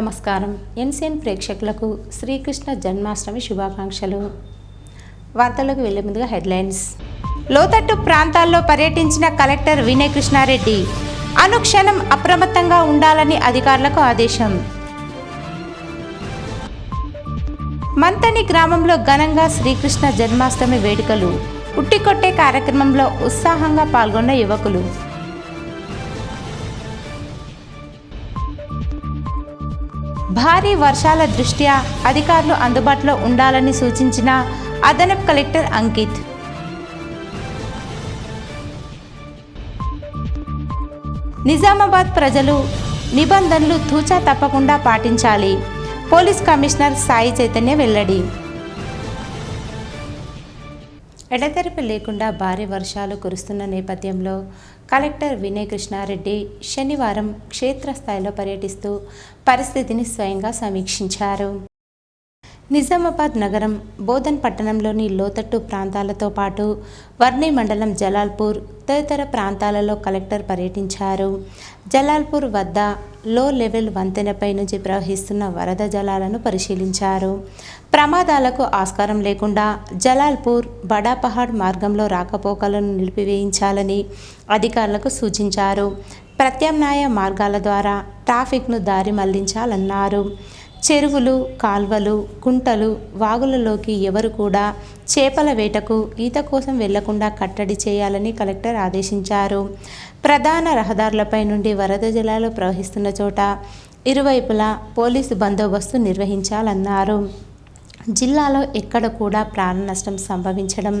నమస్కారం. ఎన్సీఎన్ ప్రేక్షకులకు శ్రీకృష్ణ జన్మాష్టమి శుభాకాంక్షలు. వార్తలకు వెళ్లే ముందుగా హెడ్లైన్స్. లోతట్టు ప్రాంతాల్లో పర్యటించిన కలెక్టర్ వినయ్ కృష్ణారెడ్డి అనుక్షణం అప్రమత్తంగా ఉండాలని అధికారులకు ఆదేశం. మంతని గ్రామంలో ఘనంగా శ్రీకృష్ణ జన్మాష్టమి వేడుకలు. ఉట్టికొట్టే కార్యక్రమంలో ఉత్సాహంగా పాల్గొన్న యువకులు. భారీ వర్షాల దృష్ట్యా అధికారులు అందుబాటులో ఉండాలని సూచించిన అదనపు కలెక్టర్ అంకిత్. నిజామాబాద్ ప్రజలు నిబంధనలు తూచా తప్పకుండా పాటించాలి. పోలీస్ కమిషనర్ సాయి చైతన్య వెల్లడి. ఎడతెరిపి లేకుండా భారీ వర్షాలు కురుస్తున్న నేపథ్యంలో కలెక్టర్ వినయ్ కృష్ణారెడ్డి శనివారం క్షేత్రస్థాయిలో పర్యటిస్తూ పరిస్థితిని స్వయంగా సమీక్షించారు. నిజామాబాద్ నగరం, బోధన్ పట్టణంలోని లోతట్టు ప్రాంతాలతో పాటు వర్ణి మండలం జలాల్పూర్ తదితర ప్రాంతాలలో కలెక్టర్ పర్యటించారు. జలాల్పూర్ వద్ద లో లెవెల్ వంతెనపై నుంచి ప్రవహిస్తున్న వరద జలాలను పరిశీలించారు. ప్రమాదాలకు ఆస్కారం లేకుండా జలాల్పూర్ బడాపహాడ్ మార్గంలో రాకపోకలను నిలిపివేయించాలని అధికారులకు సూచించారు. ప్రత్యామ్నాయ మార్గాల ద్వారా ట్రాఫిక్ను దారి మళ్లించాలన్నారు. చెరువులు, కాల్వలు, కుంటలు, వాగులలోకి ఎవరు కూడా చేపల వేటకు, ఈత కోసం వెళ్లకుండా కట్టడి చేయాలని కలెక్టర్ ఆదేశించారు. ప్రధాన రహదారులపై నుండి వరద జలాలు ప్రవహిస్తున్న చోట ఇరువైపులా పోలీసు బందోబస్తు నిర్వహించాలన్నారు. జిల్లాలో ఎక్కడ కూడా ప్రాణ నష్టం సంభవించడం,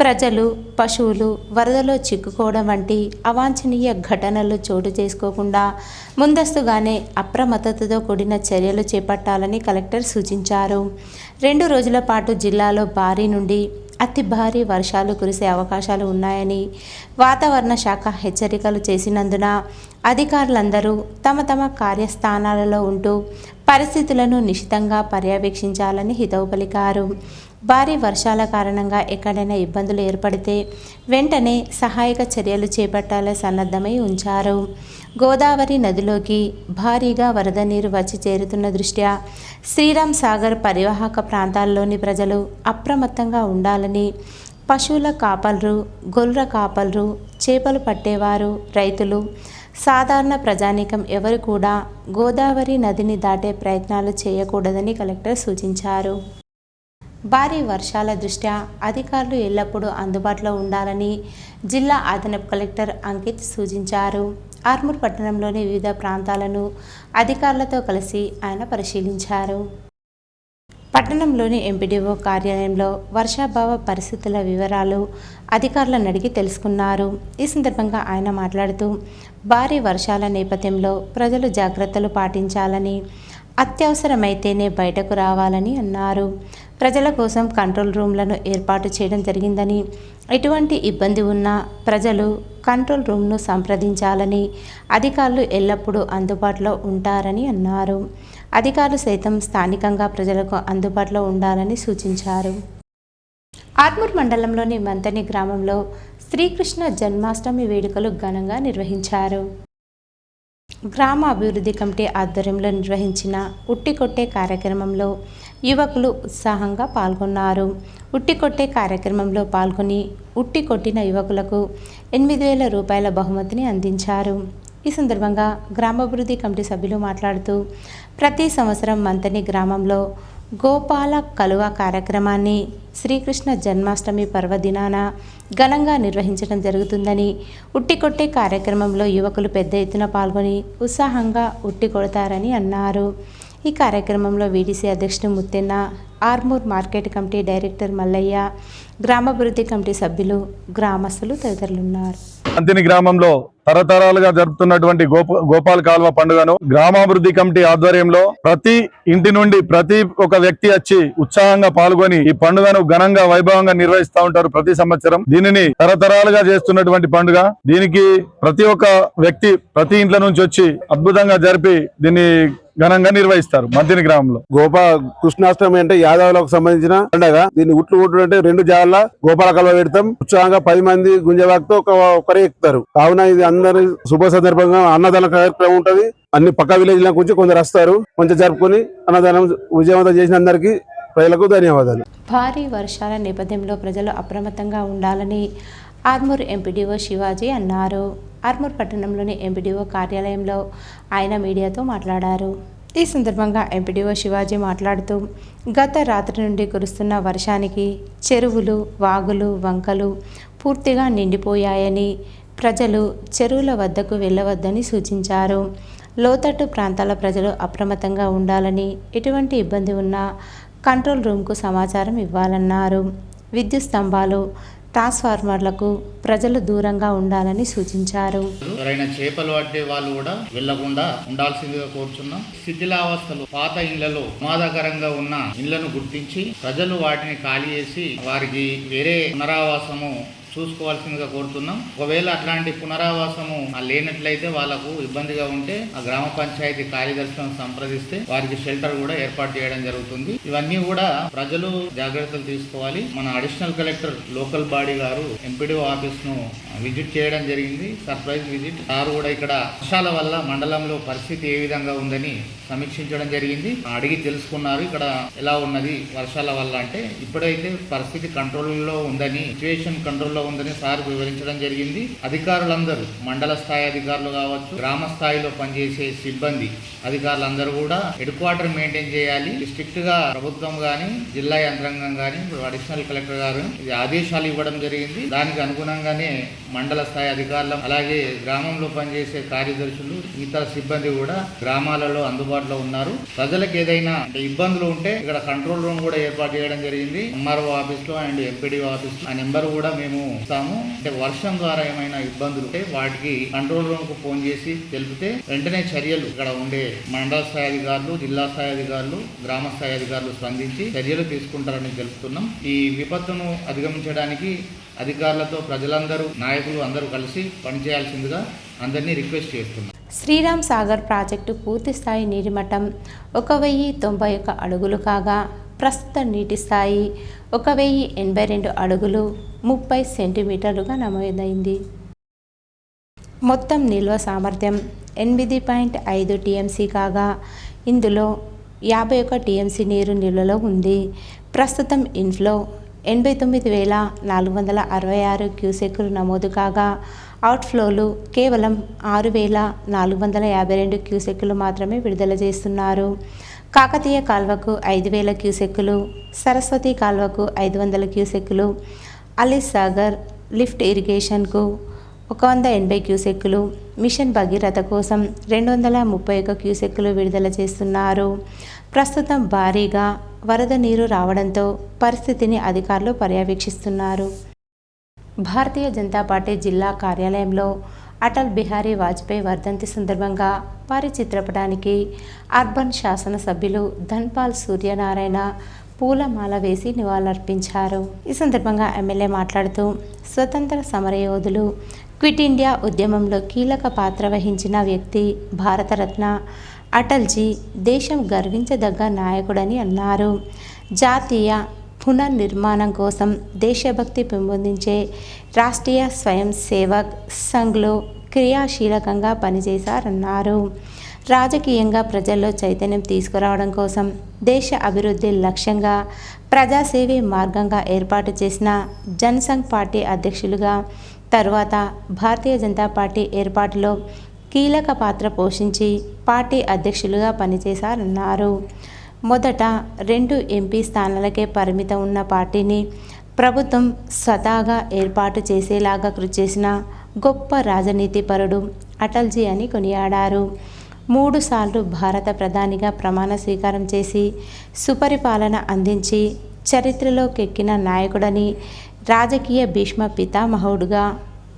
ప్రజలు, పశువులు వరదలో చిక్కుకోవడం వంటి అవాంఛనీయ ఘటనలు చోటు చేసుకోకుండా ముందస్తుగానే అప్రమత్తతతో కూడిన చర్యలు చేపట్టాలని కలెక్టర్ సూచించారు. 2 రోజుల పాటు జిల్లాలో భారీ నుండి అతి భారీ వర్షాలు కురిసే అవకాశాలు ఉన్నాయని వాతావరణ శాఖ హెచ్చరికలు చేసినందున అధికారులందరూ తమ తమ కార్యస్థానాలలో ఉంటూ పరిస్థితులను నిశితంగా పర్యవేక్షించాలని హితవు పలికారు. భారీ వర్షాల కారణంగా ఎక్కడైనా ఇబ్బందులు ఏర్పడితే వెంటనే సహాయక చర్యలు చేపట్టాలని సన్నద్ధమై ఉంచారు. గోదావరి నదిలోకి భారీగా వరద నీరు వచ్చి చేరుతున్న దృష్ట్యా శ్రీరామ్ సాగర్ పరివాహక ప్రాంతాల్లోని ప్రజలు అప్రమత్తంగా ఉండాలని, పశువుల కాపర్లు, గొర్రెల కాపర్లు, చేపలు పట్టేవారు, రైతులు, సాధారణ ప్రజానీకం ఎవరు కూడా గోదావరి నదిని దాటే ప్రయత్నాలు చేయకూడదని కలెక్టర్ సూచించారు. భారీ వర్షాల దృష్ట్యా అధికారులు ఎల్లప్పుడూ అందుబాటులో ఉండాలని జిల్లా అదనపు కలెక్టర్ అంకిత్ సూచించారు. ఆర్మూర్ పట్టణంలోని వివిధ ప్రాంతాలను అధికారులతో కలిసి ఆయన పరిశీలించారు. పట్టణంలోని ఎంపీడీఓ కార్యాలయంలో వర్షాభావ పరిస్థితుల వివరాలు అధికారులను అడిగి తెలుసుకున్నారు. ఈ సందర్భంగా ఆయన మాట్లాడుతూ భారీ వర్షాల నేపథ్యంలో ప్రజలు జాగ్రత్తలు పాటించాలని, అత్యవసరమైతేనే బయటకు రావాలని అన్నారు. ప్రజల కోసం కంట్రోల్ రూమ్లను ఏర్పాటు చేయడం జరిగిందని, ఎటువంటి ఇబ్బంది ఉన్నా ప్రజలు కంట్రోల్ రూమ్ను సంప్రదించాలని, అధికారులు ఎల్లప్పుడూ అందుబాటులో ఉంటారని అన్నారు. అధికారులు సైతం స్థానికంగా ప్రజలకు అందుబాటులో ఉండాలని సూచించారు. ఆర్మూర్ మండలంలోని మంతని గ్రామంలో శ్రీకృష్ణ జన్మాష్టమి వేడుకలు ఘనంగా నిర్వహించారు. గ్రామ అభివృద్ధి కమిటీ ఆధ్వర్యంలో నిర్వహించిన ఉట్టికొట్టే కార్యక్రమంలో యువకులు ఉత్సాహంగా పాల్గొన్నారు. ఉట్టికొట్టే కార్యక్రమంలో పాల్గొని ఉట్టి కొట్టిన యువకులకు 8,000 రూపాయల బహుమతిని అందించారు. ఈ సందర్భంగా గ్రామాభివృద్ధి కమిటీ సభ్యులు మాట్లాడుతూ ప్రతి సంవత్సరం మంతని గ్రామంలో గోపాల కలువ కార్యక్రమాన్ని శ్రీకృష్ణ జన్మాష్టమి పర్వదినాన ఘనంగా నిర్వహించడం జరుగుతుందని, ఉట్టికొట్టే కార్యక్రమంలో యువకులు పెద్ద ఎత్తున పాల్గొని ఉత్సాహంగా ఉట్టి కొడతారని అన్నారు. ఈ కార్యక్రమంలో వీడీసీ అధ్యక్షుడు Muthenna, Armoor market committee director Mallaiah, గ్రామాభివృద్ధి కమిటీ సభ్యులు, గ్రామస్తులు తదితరులున్నారు. మంతని గ్రామంలో తరతరాలుగా జరుపుతున్నటువంటి గోపాల కాల్వ పండుగను గ్రామాభివృద్ధి కమిటీ ఆధ్వర్యంలో ప్రతి ఇంటి నుండి ప్రతి ఒక్క వ్యక్తి వచ్చి ఉత్సాహంగా పాల్గొని ఈ పండుగను ఘనంగా వైభవంగా నిర్వహిస్తూ ఉంటారు. ప్రతి సంవత్సరం దీనిని తరతరాలుగా చేస్తున్నటువంటి పండుగ. దీనికి ప్రతి ఒక్క వ్యక్తి ప్రతి ఇంట్లో నుంచి వచ్చి అద్భుతంగా జరిపి దీన్ని ఘనంగా నిర్వహిస్తారు. మంతిని గ్రామంలో కృష్ణాష్టమి అంటే యాదవులకు సంబంధించిన పండుగ. దీన్ని ఉట్లు కొట్టు అంటే 2 జాగాల గోపాల కల్వ పెడతాం. ఉత్సాహంగా 10 మంది గుంజవాక్తో ఒకరే ఎక్కుతారు. కావున ఇది అందరి శుభ సందర్భంగా అన్నదాన కార్యక్రమం ఉంటది. అన్ని పక్క విలేజ్ ల నుంచి కొందరు వస్తారు, కొంచెం జరుపుకొని అన్నదానం విజయవంతం చేసిన అందరికీ ప్రజలకు ధన్యవాదాలు. భారీ వర్షాల నేపథ్యంలో ప్రజలు అప్రమత్తంగా ఉండాలని ఆర్మూర్ ఎంపీడీఓ శివాజీ అన్నారు. ఆర్మూర్ పట్టణంలోని ఎంపీడీఓ కార్యాలయంలో ఆయన మీడియాతో మాట్లాడారు. ఈ సందర్భంగా ఎంపీడీఓ శివాజీ మాట్లాడుతూ గత రాత్రి నుండి కురుస్తున్న వర్షానికి చెరువులు, వాగులు, వంకలు పూర్తిగా నిండిపోయాయని, ప్రజలు చెరువుల వద్దకు వెళ్ళవద్దని సూచించారు. లోతట్టు ప్రాంతాల ప్రజలు అప్రమత్తంగా ఉండాలని, ఎటువంటి ఇబ్బంది ఉన్నా కంట్రోల్ రూమ్కు సమాచారం ఇవ్వాలన్నారు. విద్యుత్ స్తంభాలు, ట్రాన్స్ఫార్మర్లకు ప్రజలు దూరంగా ఉండాలని సూచించారు. ఎవరైనా చేపలు పట్టే వాళ్ళు కూడా వెళ్లకుండా ఉండాల్సిందిగా కోరుచున్నాం. శిథిలావస్థలు, పాత ఇళ్లలో ప్రమాదకరంగా ఉన్న ఇళ్లను గుర్తించి ప్రజలు వాటిని ఖాళీ చేసి వారికి వేరే పునరావాసము చూసుకోవాల్సిందిగా కోరుతున్నాం. ఒకవేళ అట్లాంటి పునరావాసము లేనట్లయితే వాళ్ళకు ఇబ్బందిగా ఉంటే ఆ గ్రామ పంచాయతీ కార్యదర్శిని సంప్రదిస్తే వారికి షెల్టర్ కూడా ఏర్పాటు చేయడం జరుగుతుంది. ఇవన్నీ కూడా ప్రజలు జాగ్రత్తలు తీసుకోవాలి. మన అడిషనల్ కలెక్టర్ లోకల్ బాడీ గారు ఎంపీడీఓ ఆఫీస్ ను విజిట్ చేయడం జరిగింది, సర్ప్రైజ్ విజిట్. వారు కూడా ఇక్కడ వర్షాల వల్ల మండలంలో పరిస్థితి ఏ విధంగా ఉందని సమీక్షించడం జరిగింది. అడిగి తెలుసుకున్నారు ఇక్కడ ఎలా ఉన్నది వర్షాల వల్ల. అంటే ఇప్పుడైతే పరిస్థితి కంట్రోల్లో ఉందని, సిచ్యువేషన్ కంట్రోల్లో ఉందని సార్ వివరించడం జరిగింది. అధికారులందరూ, మండల స్థాయి అధికారులు కావచ్చు, గ్రామ స్థాయిలో పనిచేసే సిబ్బంది అధికారులందరూ కూడా హెడ్ క్వార్టర్ మెయింటైన్ చేయాలి. స్ట్రిక్ట్ గా ప్రభుత్వం గాని, జిల్లా యంత్రాంగం గాని, అడిషనల్ కలెక్టర్ గారు ఇది ఆదేశాలు ఇవ్వడం జరిగింది. దానికి అనుగుణంగానే మండల స్థాయి అధికారులు, అలాగే గ్రామంలో పనిచేసే కార్యదర్శులు, ఇతర సిబ్బంది కూడా గ్రామాలలో అందుబాటులో ఉన్నారు. ప్రజలకు ఏదైనా ఇబ్బందులు ఉంటే ఇక్కడ కంట్రోల్ రూమ్ కూడా ఏర్పాటు చేయడం జరిగింది. ఎంఆర్ఓ ఆఫీస్ లో అండ్ ఎంపీడీఓ ఆఫీస్ లో ఆ నెంబర్ కూడా మేము ఇస్తాము. అంటే వర్షం ద్వారా ఏమైనా ఇబ్బందులు ఉంటే వాటికి కంట్రోల్ రూమ్ కు ఫోన్ చేసి తెలిపితే వెంటనే చర్యలు ఇక్కడ ఉండే మండల స్థాయి అధికారులు, జిల్లా స్థాయి అధికారులు, గ్రామ స్థాయి అధికారులు స్పందించి చర్యలు తీసుకుంటారని తెలుపుతున్నాం. ఈ విపత్తును అధిగమించడానికి అధికారులతో ప్రజలందరూ, నాయకులు అందరూ కలిసి పనిచేయాల్సిందిగా అందరినీ రిక్వెస్ట్ చేస్తున్నాం. శ్రీరామ్ సాగర్ ప్రాజెక్టు పూర్తి స్థాయి నీటి మట్టం 1091 అడుగులు కాగా ప్రస్తుత నీటి స్థాయి 1082 అడుగులు 30 సెంటీమీటర్లుగా నమోదైంది. మొత్తం నిల్వ సామర్థ్యం 8.5 టీఎంసీ కాగా ఇందులో 51 టీఎంసీ నీరు నిల్వలో ఉంది. ప్రస్తుతం ఇన్ఫ్లో 89,466 క్యూసెక్కులు నమోదు కాగా అవుట్ఫ్లోలు కేవలం 6,452 క్యూసెక్కులు మాత్రమే విడుదల చేస్తున్నారు. కాకతీయ కాల్వకు 5,000 క్యూసెక్కులు, సరస్వతి కాల్వకు 500 క్యూసెక్కులు, అలీ సాగర్ లిఫ్ట్ ఇరిగేషన్కు 180 క్యూసెక్కులు, మిషన్ భగీరథ కోసం 231 క్యూసెక్కులు విడుదల చేస్తున్నారు. ప్రస్తుతం భారీగా వరద నీరు రావడంతో పరిస్థితిని అధికారులు పర్యవేక్షిస్తున్నారు. భారతీయ జనతా పార్టీ జిల్లా కార్యాలయంలో అటల్ బిహారీ వాజ్పేయి వర్ధంతి సందర్భంగా వారి చిత్రపటానికి అర్బన్ శాసనసభ్యులు ధన్పాల్ సూర్యనారాయణ పూలమాల వేసి నివాళులర్పించారు. ఈ సందర్భంగా ఎమ్మెల్యే మాట్లాడుతూ స్వతంత్ర సమరయోధులు, క్విట్ ఇండియా ఉద్యమంలో కీలక పాత్ర వహించిన వ్యక్తి భారతరత్న అటల్జీ దేశం గర్వించదగ్గ నాయకుడని అన్నారు. జాతీయ పునర్నిర్మాణం కోసం దేశభక్తి పెంపొందించే రాష్ట్రీయ స్వయం సేవక్ సంఘ్లో క్రియాశీలకంగా పనిచేశారన్నారు. రాజకీయంగా ప్రజల్లో చైతన్యం తీసుకురావడం కోసం దేశ అభివృద్ధి లక్ష్యంగా ప్రజాసేవే మార్గంగా ఏర్పాటు చేసిన జనసంఘ్ పార్టీ అధ్యక్షులుగా, తరువాత భారతీయ జనతా పార్టీ ఏర్పాటులో కీలక పాత్ర పోషించి పార్టీ అధ్యక్షులుగా పనిచేశారన్నారు. మొదట 2 ఎంపీ స్థానాలకే పరిమితం ఉన్న పార్టీని ప్రభుత్వం స్వతహాగా ఏర్పాటు చేసేలాగా కృషి చేసిన గొప్ప రాజనీతిపరుడు అటల్జీ అని కొనియాడారు. 3 సార్లు భారత ప్రధానిగా ప్రమాణ స్వీకారం చేసి సుపరిపాలన అందించి చరిత్రలోకెక్కిన నాయకుడని, రాజకీయ భీష్మ పితామహుడుగా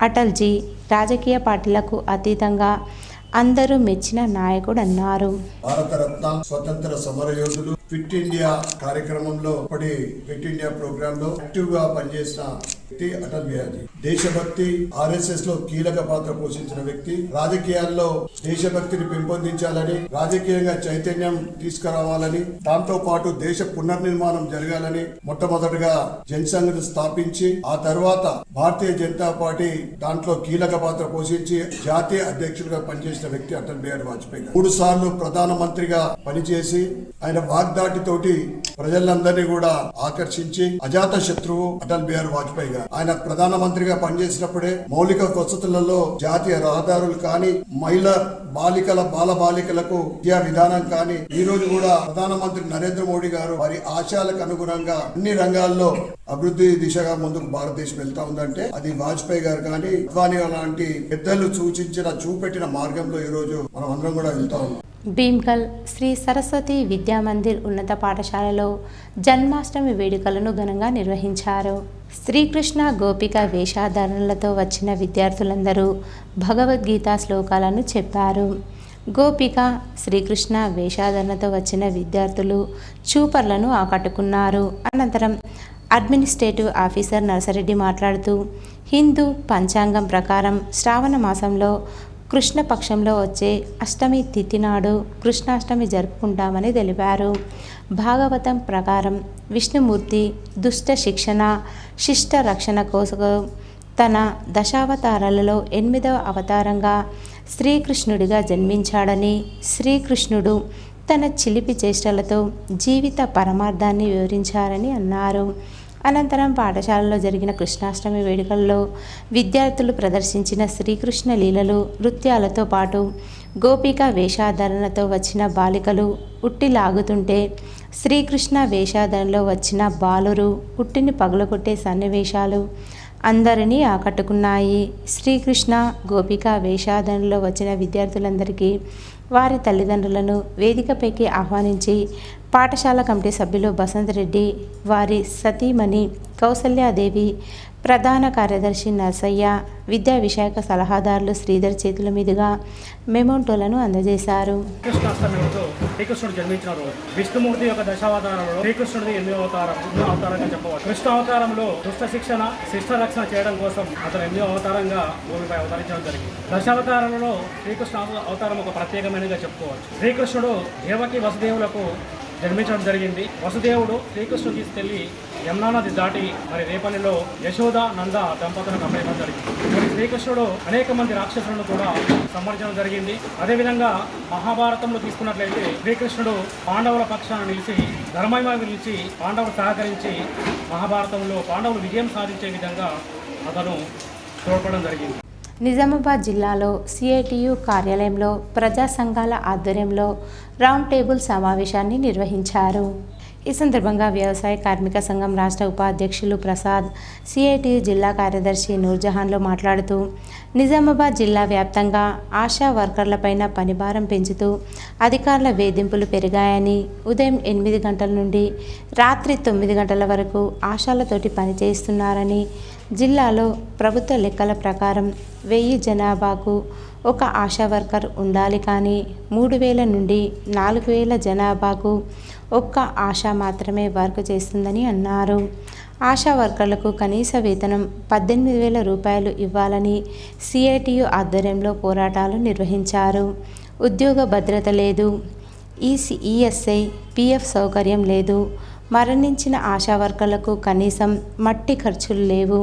అటల్జీ రాజకీయ పార్టీలకు అతీతంగా అందరూ మెచ్చిన నాయకుడు అన్నారు. భారతరత్న, స్వతంత్ర సమరయోధులు, ఫిట్ ఇండియా కార్యక్రమంలో, క్విట్ ఇండియా ప్రోగ్రామ్ లో యాక్టివ్ గా పనిచేసిన అటల్ బిహారీ దేశభక్తి RSS లో కీలక పాత్ర పోషించిన వ్యక్తి. రాజకీయాల్లో దేశభక్తిని పెంపొందించాలని, రాజకీయంగా చైతన్యం తీసుకురావాలని, దాంతో పాటు దేశ పునర్నిర్మాణం జరగాలని మొట్టమొదటిగా జనసంఘ్ స్థాపించి ఆ తర్వాత భారతీయ జనతా పార్టీ దాంట్లో కీలక పాత్ర పోషించి జాతీయ అధ్యక్షుడిగా పనిచేసిన వ్యక్తి అటల్ బిహారీ వాజ్పేయి గారు. 3 సార్లు ప్రధానమంత్రిగా పనిచేసి ఆయన వాగ్దాటితోటి ప్రజలందరినీ కూడా ఆకర్షించి అజాత శత్రువు అటల్ బిహారీ వాజ్పేయి గారు. ఆయన ప్రధానమంత్రిగా పనిచేసినప్పుడే మౌలిక వసతులలో జాతీయ రహదారులు కానీ, మహిళా బాలికలకు విద్యా విధానం కానీ, ఈ రోజు కూడా ప్రధానమంత్రి నరేంద్ర మోడీ గారు వారి ఆశయాలకు అనుగుణంగా అన్ని రంగాల్లో అభివృద్ధి దిశగా ముందుకు భారతదేశం వెళ్తా ఉందంటే అది వాజ్పేయి గారు కానీ అద్వానీ లాంటి పెద్దలు చూపెట్టిన మార్గంలో ఈ రోజు మనం అందరం కూడా వెళ్తా ఉన్నాం. భీమ్గల్ శ్రీ సరస్వతి విద్యామందిర్ ఉన్నత పాఠశాలలో జన్మాష్టమి వేడుకలను ఘనంగా నిర్వహించారు. శ్రీకృష్ణ గోపిక వేషధారణలతో వచ్చిన విద్యార్థులందరూ భగవద్గీత శ్లోకాలను చెప్పారు. గోపిక శ్రీకృష్ణ వేషధారణతో వచ్చిన విద్యార్థులు చూపర్లను ఆకట్టుకున్నారు. అనంతరం అడ్మినిస్ట్రేటివ్ ఆఫీసర్ నర్సరెడ్డి మాట్లాడుతూ హిందూ పంచాంగం ప్రకారం శ్రావణ మాసంలో కృష్ణపక్షంలో వచ్చే అష్టమి తిథి నాడు కృష్ణాష్టమి జరుపుకుంటామని తెలిపారు. భాగవతం ప్రకారం విష్ణుమూర్తి దుష్ట శిక్షణ శిష్ట రక్షణ కోసం తన దశావతారాలలో 8వ అవతారంగా శ్రీకృష్ణుడిగా జన్మించాడని, శ్రీకృష్ణుడు తన చిలిపి చేష్టలతో జీవిత పరమార్థాన్ని వివరించారని అన్నారు. అనంతరం పాఠశాలలో జరిగిన కృష్ణాష్టమి వేడుకల్లో విద్యార్థులు ప్రదర్శించిన శ్రీకృష్ణ లీలలు, నృత్యాలతో పాటు గోపిక వేషధారణతో వచ్చిన బాలికలు ఉట్టి లాగుతుంటే శ్రీకృష్ణ వేషధారణలో వచ్చిన బాలురు ఉట్టిని పగలగొట్టే సన్నివేశాలు అందరినీ ఆకట్టుకున్నాయి. శ్రీకృష్ణ గోపిక వేషధారణలో వచ్చిన విద్యార్థులందరికీ వారి తల్లిదండ్రులను వేదికపైకి ఆహ్వానించి పాఠశాల కమిటీ సభ్యులు బసంత్ రెడ్డి, వారి సతీమణి కౌసల్యాదేవి, ప్రధాన కార్యదర్శి నర్సయ్య, విద్యా విషయక సలహాదారులు శ్రీధర్ చేతుల మీదుగా మెమోంటోలను అందజేశారు. కృష్ణాష్టమి రోజు శ్రీకృష్ణుడు జన్మించిన రోజు. విష్ణుమూర్తి యొక్క దశావతారంలో శ్రీకృష్ణుడిది 8వ అవతారంగా చెప్పవచ్చు. కృష్ణ అవతారంలో దుష్ట శిక్షణ శిష్ట రక్షణ చేయడం కోసం అతను 8వ అవతారంగా భూమిపై అవతరించడం జరిగింది. దశావతారంలో శ్రీకృష్ణ అవతారం ఒక ప్రత్యేకమైనదిగా చెప్పుకోవచ్చు. శ్రీకృష్ణుడు దేవకి వసుదేవులకు జన్మించడం జరిగింది. వసుదేవుడు శ్రీకృష్ణుడు తీసుకెళ్లి యమునా నది దాటి మరి రేపల్లిలో యశోద నంద దంపతులకు అప్పగించడం జరిగింది. మరి శ్రీకృష్ణుడు అనేక మంది రాక్షసులను కూడా సంహరించడం జరిగింది. అదేవిధంగా మహాభారతంలో తీసుకున్నట్లయితే శ్రీకృష్ణుడు పాండవుల పక్షాన నిలిచి ధర్మమయ నిలిచి పాండవులు సహకరించి మహాభారతంలో పాండవులు విజయం సాధించే విధంగా అతను తోడ్పడడం జరిగింది. నిజామాబాద్ జిల్లాలో సిఐటియు కార్యాలయంలో ప్రజా సంఘాల ఆధ్వర్యంలో రౌండ్ టేబుల్ సమావేశాన్ని నిర్వహించారు. ఈ సందర్భంగా వ్యవసాయ కార్మిక సంఘం రాష్ట్ర ఉపాధ్యక్షులు ప్రసాద్, సిఐటియు జిల్లా కార్యదర్శి నూర్జహాన్లు మాట్లాడుతూ నిజామాబాద్ జిల్లా వ్యాప్తంగా ఆశా వర్కర్లపైన పనిభారం పెంచుతూ అధికారుల వేధింపులు పెరిగాయని, ఉదయం 8 గంటల నుండి రాత్రి 9 గంటల వరకు ఆశాలతోటి పనిచేస్తున్నారని, జిల్లాలో ప్రభుత్వ లెక్కల ప్రకారం 1000 జనాభాకు ఒక ఆశా వర్కర్ ఉండాలి, కానీ 3000 నుండి 4000 జనాభాకు ఒక్క ఆశా మాత్రమే వర్క్ చేస్తుందని అన్నారు. ఆశా వర్కర్లకు కనీస వేతనం 18,000 రూపాయలు ఇవ్వాలని సిఐటియు ఆధ్వర్యంలో పోరాటాలు నిర్వహించారు. ఉద్యోగ భద్రత లేదు, ఈఎస్ఐ, పిఎఫ్ సౌకర్యం లేదు, మరణించిన ఆశా వర్కర్లకు కనీసం మట్టి ఖర్చులు లేవు,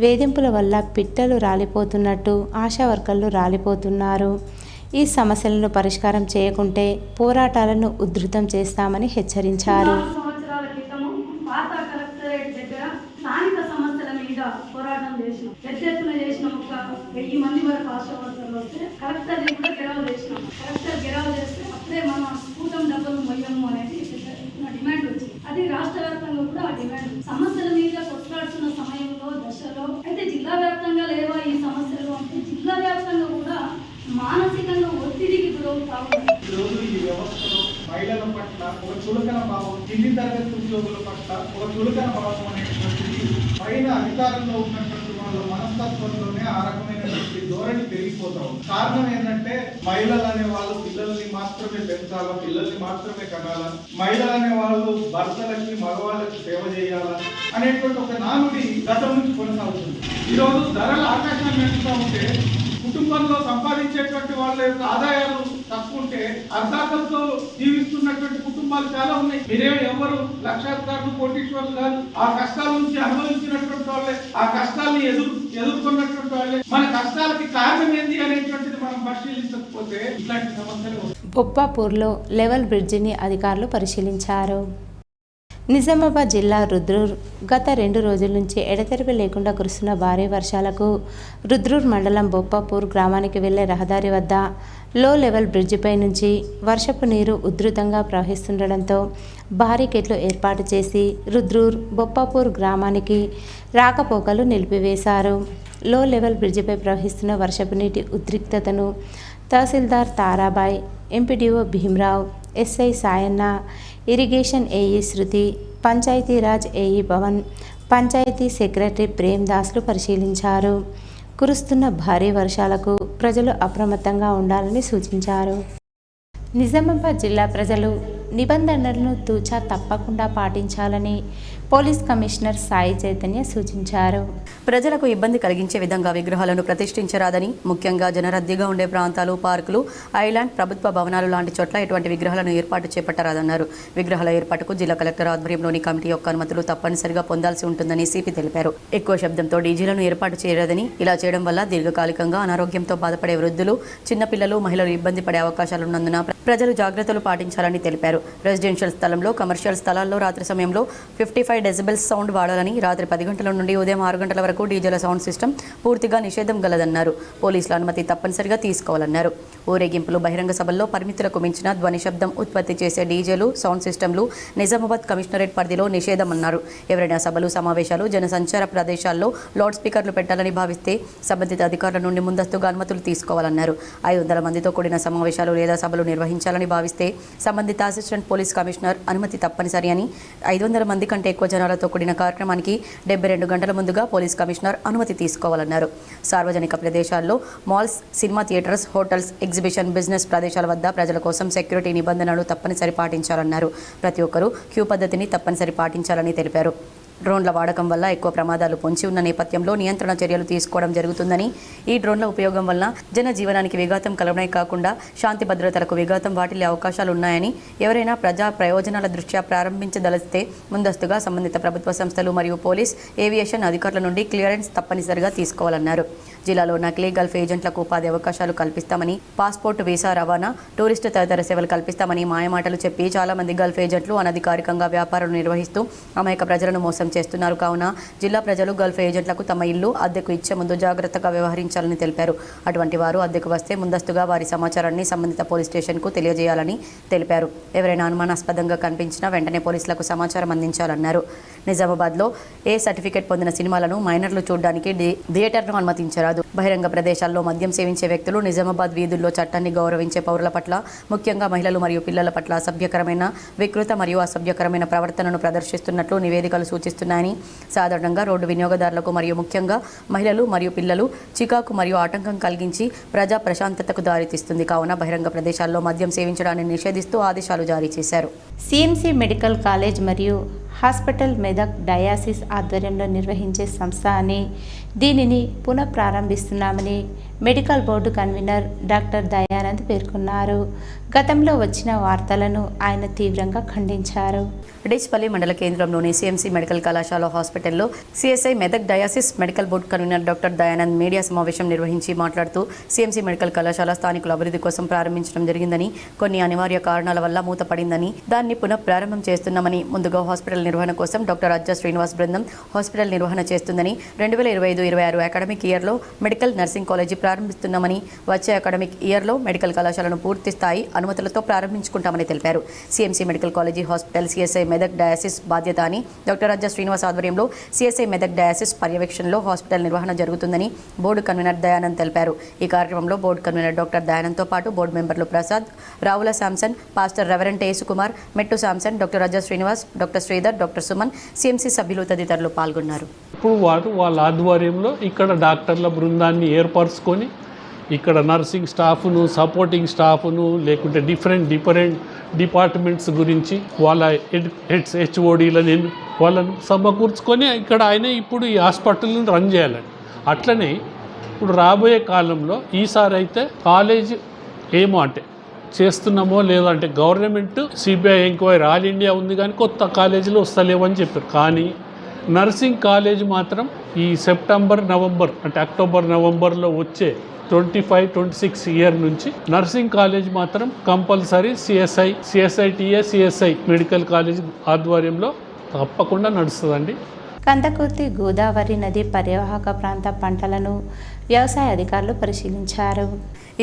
వేధింపుల వల్ల పిట్టలు రాలిపోతున్నట్టు ఆశా వర్కర్లు రాలిపోతున్నారు. ఈ సమస్యలను పరిష్కారం చేయకుంటే పోరాటాలను ఉధృతం చేస్తామని హెచ్చరించారు. సంవత్సరాల క్రితము పాత కలెక్టరేట్ దగ్గర స్థానిక సమస్యల మీద పోరాటం చేసినాం. పెద్ద ఎత్తున చేసినాం. ఒక 1000 మంది వరకు ఆశా వర్కర్లు వస్తే కలెక్టర్ కూడా గెరావు చేసినాం. కలెక్టర్ గెరావు చేస్తే అప్పుడే మన స్కూటం డబ్బులు మొయ్యము అనేది డిమాండ్ వచ్చింది. అది రాష్ట్ర వ్యాప్తంగా కూడా ఆ డిమాండ్. సమస్యల మీద కొట్లాడుతున్న సమయంలో దశలో అయితే జిల్లా వ్యాప్తంగా లేవా ఈ సమస్యలు అంటే జిల్లా వ్యాప్తంగా కూడా మానసికంగా ఒత్తిడికి గురవుతా ఉన్నారు. ఈరోజు ఈ వ్యవస్థలో మహిళల పట్ల ఒక చులకన భావం, కింది తరగతి ఉద్యోగుల పట్ల ఒక చులకన భావం అనేటువంటిది పైన అధికారంలో ఉన్నటువంటి మన వాళ్ళ మనస్తత్వంలోనే ఆ రకమైనటువంటి ధోరణి పెరిగిపోతాం. కారణం ఏంటంటే మహిళలు అనే వాళ్ళు పిల్లల్ని మాత్రమే పెంచాలా, పిల్లల్ని మాత్రమే కనాలా, మహిళలు అనే వాళ్ళు భర్తలకి మగవాళ్ళకి సేవ చేయాలా అనేటువంటి ఒక నానుడి గతం నుంచి కొనసాగుతుంది. ఈరోజు ధరల ఆకాశాన్ని పెంచుతూ ఉంటే కుటుంబంలో సంపాదించేటువంటి వాళ్ళ యొక్క ఆదాయాలు తక్కువ ఉంటే అర్ధాకలతో జీవిస్తున్నటువంటి కుటుంబాలు చాలా ఉన్నాయి. మీరేమో ఎవరు లక్షాధికారులు కోటీశ్వరులు కాదు. ఆ కష్టాల నుంచి అనుభవించినటువంటి వాళ్ళే, ఆ కష్టాలను ఎదుర్కొన్నటువంటి వాళ్ళే. మన కష్టాలకి కారణం ఏంది అనేటువంటిది మనం పరిశీలించకపోతే ఇట్లాంటి సమస్యలు. బొప్పాపూర్లో లెవెల్ బ్రిడ్జిని అధికారులు పరిశీలించారు. నిజామాబాద్ జిల్లా రుద్రూర్ గత 2 రోజుల నుంచి ఎడతెరిపి లేకుండా కురుస్తున్న భారీ వర్షాలకు రుద్రూర్ మండలం బొప్పాపూర్ గ్రామానికి వెళ్లే రహదారి వద్ద లో లెవెల్ బ్రిడ్జిపై నుంచి వర్షపు నీరు ఉధృతంగా ప్రవహిస్తుండడంతో బారికేడ్లు ఏర్పాటు చేసి రుద్రూర్ బొప్పాపూర్ గ్రామానికి రాకపోకలు నిలిపివేశారు. లో లెవెల్ బ్రిడ్జిపై ప్రవహిస్తున్న వర్షపు నీటి ఉద్రిక్తతను తహసీల్దార్ Tarabai, MPDO Bhimrao, SI Sayanna, irrigation AE Shruti, Panchayati Raj AE Bhavan, panchayat secretary ప్రేమ్దాస్లు పరిశీలించారు. కురుస్తున్న భారీ వర్షాలకు ప్రజలు అప్రమత్తంగా ఉండాలని సూచించారు. నిజామాబాద్ జిల్లా ప్రజలు నిబంధనలను తూచా తప్పకుండా పాటించాలని పోలీస్ కమిషనర్ సాయి చైతన్య సూచించారు. ప్రజలకు ఇబ్బంది కలిగించే విధంగా విగ్రహాలను ప్రతిష్ఠించరాదని, ముఖ్యంగా జనరద్దీగా ఉండే ప్రాంతాలు, పార్కులు, ఐలాండ్, ప్రభుత్వ భవనాలు లాంటి చోట్ల ఇటువంటి విగ్రహాలను ఏర్పాటు చేపట్టరాదన్నారు. విగ్రహాల ఏర్పాటుకు జిల్లా కలెక్టర్ ఆధ్వర్యంలోని కమిటీ యొక్క అనుమతులు తప్పనిసరిగా పొందాల్సి ఉంటుందని సిపి తెలిపారు. ఎక్కువ శబ్దంతో డీజీలను ఏర్పాటు చేయరాదని, ఇలా చేయడం వల్ల దీర్ఘకాలికంగా అనారోగ్యంతో బాధపడే వృద్ధులు, చిన్నపిల్లలు, మహిళలు ఇబ్బంది పడే అవకాశాలున్నందున ప్రజలు జాగ్రత్తలు పాటించాలని తెలిపారు. రెసిడెన్షియల్ స్థలంలో, కమర్షియల్ స్థలాల్లో రాత్రి సమయంలో 55 డెసిబెల్స్ సౌండ్ వాడాలని, రాత్రి 10 గంటల నుండి ఉదయం 6 గంటల వరకు డీజేల సౌండ్ సిస్టమ్ పూర్తిగా నిషేధం గలదన్నారు. పోలీసుల అనుమతి తప్పనిసరిగా తీసుకోవాలన్నారు. ఊరేగింపులు, బహిరంగ సభల్లో పరిమితులకు మించిన ధ్వని శబ్దం ఉత్పత్తి చేసే డీజేలు, సౌండ్ సిస్టమ్లు నిజామాబాద్ కమిషనరేట్ పరిధిలో నిషేధమన్నారు. ఎవరైనా సభలు, సమావేశాలు, జనసంచార ప్రదేశాల్లో లౌడ్ స్పీకర్లు పెట్టాలని భావిస్తే సంబంధిత అధికారుల నుండి ముందస్తుగా అనుమతులు తీసుకోవాలన్నారు. 500 మందితో కూడిన సమావేశాలు లేదా సభలు నిర్వహించాలని భావిస్తే సంబంధిత అసిస్టెంట్ పోలీస్ కమిషనర్ అనుమతి తప్పనిసరి అని, 500 మంది కంటే ఎక్కువ జనాలతో కూడిన కార్యక్రమానికి 72 గంటల ముందుగా పోలీస్ కమిషనర్ అనుమతి తీసుకోవాలన్నారు. సార్వజనిక ప్రదేశాల్లో, malls, cinema theatres, hotels, exhibition, business ప్రదేశాల వద్ద ప్రజల కోసం సెక్యూరిటీ నిబంధనలు తప్పనిసరి పాటించాలన్నారు. ప్రతి ఒక్కరూ క్యూ పద్ధతిని తప్పనిసరి పాటించాలని తెలిపారు. డ్రోన్ల వాడకం వల్ల ఎక్కువ ప్రమాదాలు పొంచి ఉన్న నేపథ్యంలో నియంత్రణ చర్యలు తీసుకోవడం జరుగుతుందని, ఈ డ్రోన్ల ఉపయోగం వల్ల జనజీవనానికి విఘాతం కలగడమే కాకుండా శాంతి భద్రతలకు విఘాతం వాటిల్లే అవకాశాలు ఉన్నాయని, ఎవరైనా ప్రజా ప్రయోజనాల దృష్ట్యా ప్రారంభించదలిస్తే ముందస్తుగా సంబంధిత ప్రభుత్వ సంస్థలు మరియు పోలీస్, ఏవియేషన్ అధికారుల నుండి క్లియరెన్స్ తప్పనిసరిగా తీసుకోవాలన్నారు. జిల్లాలో నకిలీ గల్ఫ్ ఏజెంట్లకు ఉపాధి అవకాశాలు కల్పిస్తామని, పాస్పోర్ట్, వీసా రవాణా, టూరిస్టు తదితర సేవలు కల్పిస్తామని మాయమాటలు చెప్పి చాలా మంది గల్ఫ్ ఏజెంట్లు అనధికారికంగా వ్యాపారాలు నిర్వహిస్తూ అమాయక ప్రజలను మోసం చేస్తున్నారు. కావున జిల్లా ప్రజలు గల్ఫ్ ఏజెంట్లకు తమ ఇల్లు అద్దెకు ఇచ్చే ముందు జాగ్రత్తగా వ్యవహరించాలని తెలిపారు. అటువంటి వారు అద్దెకు వస్తే ముందస్తుగా వారి సమాచారాన్ని సంబంధిత పోలీస్ స్టేషన్కు తెలియజేయాలని తెలిపారు. ఎవరైనా అనుమానాస్పదంగా కనిపించినా వెంటనే పోలీసులకు సమాచారం అందించాలన్నారు. నిజామాబాద్లో ఏ సర్టిఫికేట్ పొందిన సినిమాలను మైనర్లు చూడడానికి థియేటర్ను అనుమతించరాదు. బహిరంగ ప్రదేశాల్లో మద్యం సేవించే వ్యక్తులు నిజామాబాద్ వీధుల్లో చట్టాన్ని గౌరవించే పౌరుల పట్ల, ముఖ్యంగా మహిళలు మరియు పిల్లల పట్ల అసభ్యకరమైన, వికృత మరియు అసభ్యకరమైన ప్రవర్తనను ప్రదర్శిస్తున్నట్లు నివేదికలు సూచిస్తున్నాయని, సాధారణంగా రోడ్డు వినియోగదారులకు మరియు ముఖ్యంగా మహిళలు మరియు పిల్లలు చికాకు మరియు ఆటంకం కలిగించి ప్రజా ప్రశాంతతకు దారితీస్తుంది. కావున బహిరంగ ప్రదేశాల్లో మద్యం సేవించడాన్ని నిషేధిస్తూ ఆదేశాలు జారీ చేశారు. సిఎంసి మెడికల్ కాలేజ్ మరియు హాస్పిటల్ మెదక్ డయాసిస్ ఆధ్వర్యంలో నిర్వహించే సంస్థ అని, దీనిని పునఃప్రారంభిస్తున్నామని medical board convener doctor Dayanand పేర్కొన్నారు. గతంలో వచ్చిన వార్తలను ఆయన తీవ్రంగా ఖండించారు. డిచ్పల్లి మండల కేంద్రంలోని సిఎంసి మెడికల్ కళాశాల హాస్పిటల్లో CSI Medak diocese medical board convener doctor Dayanand media సమావేశం నిర్వహించి మాట్లాడుతూ, సిఎంసి మెడికల్ కళాశాల స్థానికుల అభివృద్ధి కోసం ప్రారంభించడం జరిగిందని, కొన్ని అనివార్య కారణాల వల్ల మూతపడిందని, దాన్ని పునఃప్రారంభం చేస్తున్నామని, ముందుగా హాస్పిటల్ నిర్వహణ కోసం డాక్టర్ అజ్జా శ్రీనివాస్ బృందం హాస్పిటల్ నిర్వహణ చేస్తుందని, 2025-26 అకాడమిక్ ఇయర్లో మెడికల్ నర్సింగ్ కాలేజీ ప్రారంభిస్తున్నామని, వచ్చే అకాడమిక్ ఇయర్లో మెడికల్ కళాశాలను పూర్తి స్థాయి అనుమతులతో ప్రారంభించుకుంటామని తెలిపారు. CMC medical college hospital, CSI Medak diocese బాధ్యత అని డాక్టర్ రజ్జా శ్రీనివాస్ ఆధ్వర్యంలో సిఎస్ఐ మెదక్ డయాసిస్ పర్యవేక్షణలో హాస్పిటల్ నిర్వహణ జరుగుతుందని బోర్డు కన్వీనర్ దయానంద్ తెలిపారు. ఈ కార్యక్రమంలో బోర్డు కన్వీనర్ డాక్టర్ దయానంద్తో పాటు బోర్డు మెంబర్లు Prasad, Ravula Samson, pastor reverend Yesukumar, Mettu Samson, doctor Razza Srinivas, doctor Sridhar, doctor Suman, CMC సభ్యులు తదితరులు పాల్గొన్నారు. ఇప్పుడు వాళ్ళ ఆధ్వర్యంలో ఇక్కడ డాక్టర్ల బృందాన్ని ఏర్పరచుకొని ఇక్కడ నర్సింగ్ స్టాఫ్ను, సపోర్టింగ్ స్టాఫ్ను, లేకుంటే డిఫరెంట్ డిపార్ట్మెంట్స్ గురించి వాళ్ళ హెచ్ఓడీలని వాళ్ళను సమకూర్చుకొని ఇక్కడ ఆయన ఇప్పుడు ఈ హాస్పిటల్ని రన్ చేయాలని. అట్లనే ఇప్పుడు రాబోయే కాలంలో ఈసారి అయితే కాలేజ్ ఏమో అంటే చేస్తున్నామో లేదో అంటే government CBI enquiry all India ఉంది కానీ కొత్త కాలేజీలు వస్తలేవని చెప్పారు. కానీ నర్సింగ్ కాలేజ్ మాత్రం ఈ సెప్టెంబర్, నవంబర్ అంటే అక్టోబర్, నవంబర్లో వచ్చే 25-26 ఇయర్ నుంచి నర్సింగ్ కాలేజ్ మాత్రం కంపల్సరీ సిఎస్ఐ మెడికల్ కాలేజ్ ఆధ్వర్యంలో తప్పకుండా నడుస్తుందండి. కందకుర్తి గోదావరి నది పరివాహక ప్రాంత పంటలను వ్యవసాయ అధికారులు పరిశీలించారు.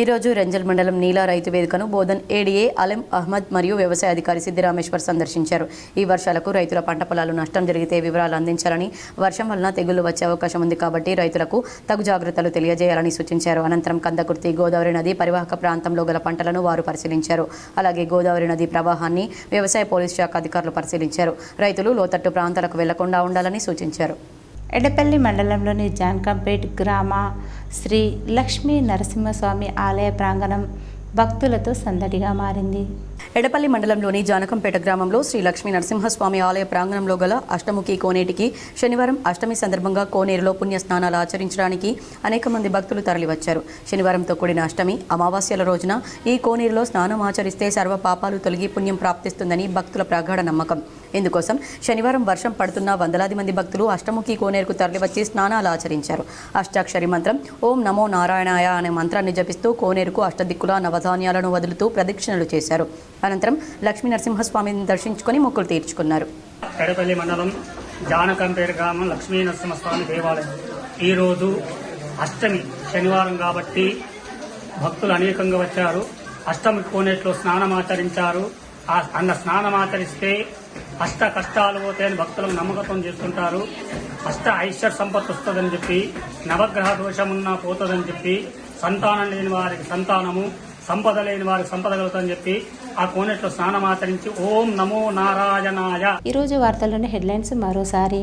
ఈరోజు రెంజల్ మండలం నీలా రైతు వేదికను బోధన్ ఏడీఏ అలెం అహ్మద్ మరియు వ్యవసాయ అధికారి సిద్దిరామేశ్వర్ సందర్శించారు. ఈ వర్షాలకు రైతుల పంట పొలాలు నష్టం జరిగితే వివరాలు అందించాలని, వర్షం వలన తెగుళ్లు వచ్చే అవకాశం ఉంది కాబట్టి రైతులకు తగు జాగ్రత్తలు తెలియజేయాలని సూచించారు. అనంతరం కందకుర్తి గోదావరి నది పరివాహక ప్రాంతంలో గల పంటలను వారు పరిశీలించారు. అలాగే గోదావరి నది ప్రవాహాన్ని వ్యవసాయ పోలీస్ శాఖ అధికారులు పరిశీలించారు. రైతులు లోతట్టు ప్రాంతాలకు వెళ్లకుండా ఉండాలని సూచించారు. ఎడపల్లి మండలంలోని జాన్కంపేట్ గ్రామ శ్రీ లక్ష్మీ నరసింహస్వామి ఆలయ ప్రాంగణం భక్తులతో సందడిగా మారింది. ఎడపల్లి మండలంలోని జానకంపేట గ్రామంలో శ్రీ లక్ష్మీ నరసింహస్వామి ఆలయ ప్రాంగణంలో గల అష్టముఖి కోనేటికి శనివారం అష్టమి సందర్భంగా కోనేరులో పుణ్య స్నానాలు ఆచరించడానికి అనేక మంది భక్తులు తరలివచ్చారు. శనివారంతో కూడిన అష్టమి అమావాస్యల రోజున ఈ కోనేరులో స్నానం ఆచరిస్తే సర్వ పాపాలు తొలగి పుణ్యం ప్రాప్తిస్తుందని భక్తుల ప్రగాఢ నమ్మకం. ఇందుకోసం శనివారం వర్షం పడుతున్న వందలాది మంది భక్తులు అష్టముఖి కోనేరుకు తరలివచ్చి స్నానాలు ఆచరించారు. అష్టాక్షరి మంత్రం ఓం నమో నారాయణాయ అనే మంత్రాన్ని జపిస్తూ కోనేరుకు అష్టదిక్కుల నవధాన్యాలను వదులుతూ ప్రదక్షిణలు చేశారు. అనంతరం లక్ష్మీ నరసింహస్వామిని దర్శించుకొని మొక్కులు తీర్చుకున్నారు. ఎడపల్లి మండలం జానకంపేట గ్రామం లక్ష్మీ నరసింహస్వామి దేవాలయం. ఈరోజు అష్టమి శనివారం కాబట్టి భక్తులు అనేకంగా వచ్చారు. అష్టమి కోనేట్లో స్నానమాచరించారు. అన్న స్నానమాచరిస్తే అష్ట కష్టాలు పోతాయని భక్తులకు నమ్మకం చేస్తుంటారు. అష్ట ఐశ్వర్య సంపత్తు వస్తుందని చెప్పి, నవగ్రహ దోషమున్నా పోతుందని చెప్పి, సంతానం లేని వారికి సంతానము, సంపద లేని వారికి సంపద కలుగుతుందని చెప్పి ఆ కోనేట్లో స్నానమాచరించి ఓం నమో నారాయణాయ. ఈరోజు వార్తల్లోని హెడ్లైన్స్ మరోసారి.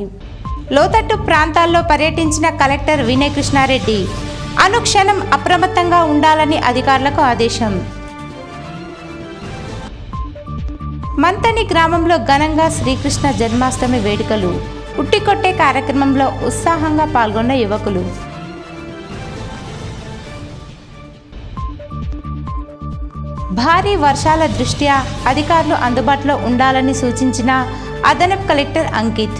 లోతట్టు ప్రాంతాల్లో పర్యటించిన కలెక్టర్ వినయ్ కృష్ణారెడ్డి అనుక్షణం అప్రమత్తంగా ఉండాలని అధికారులకు ఆదేశం. మంతని గ్రామంలో ఘనంగా శ్రీకృష్ణ జన్మాష్టమి వేడుకలు. ఉట్టికొట్టే కార్యక్రమంలో ఉత్సాహంగా పాల్గొన్న యువకులు. భారీ వర్షాల దృష్ట్యా అధికారులు అందుబాటులో ఉండాలని సూచించిన అదనపు కలెక్టర్ అంకిత్.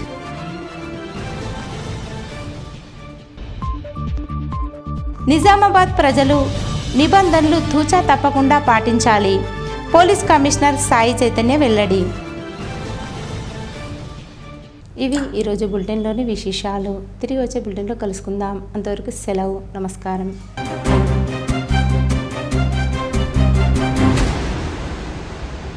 నిజామాబాద్ ప్రజలు నిబంధనలు తూచా తప్పకుండా పాటించాలి. పోలీస్ కమిషనర్ సాయి చైతన్య వెల్లడి. ఇవి ఈరోజు బులెటిన్లోని విశేషాలు. తిరిగి వచ్చే బులెటిన్లో కలుసుకుందాం. అంతవరకు సెలవు. నమస్కారం.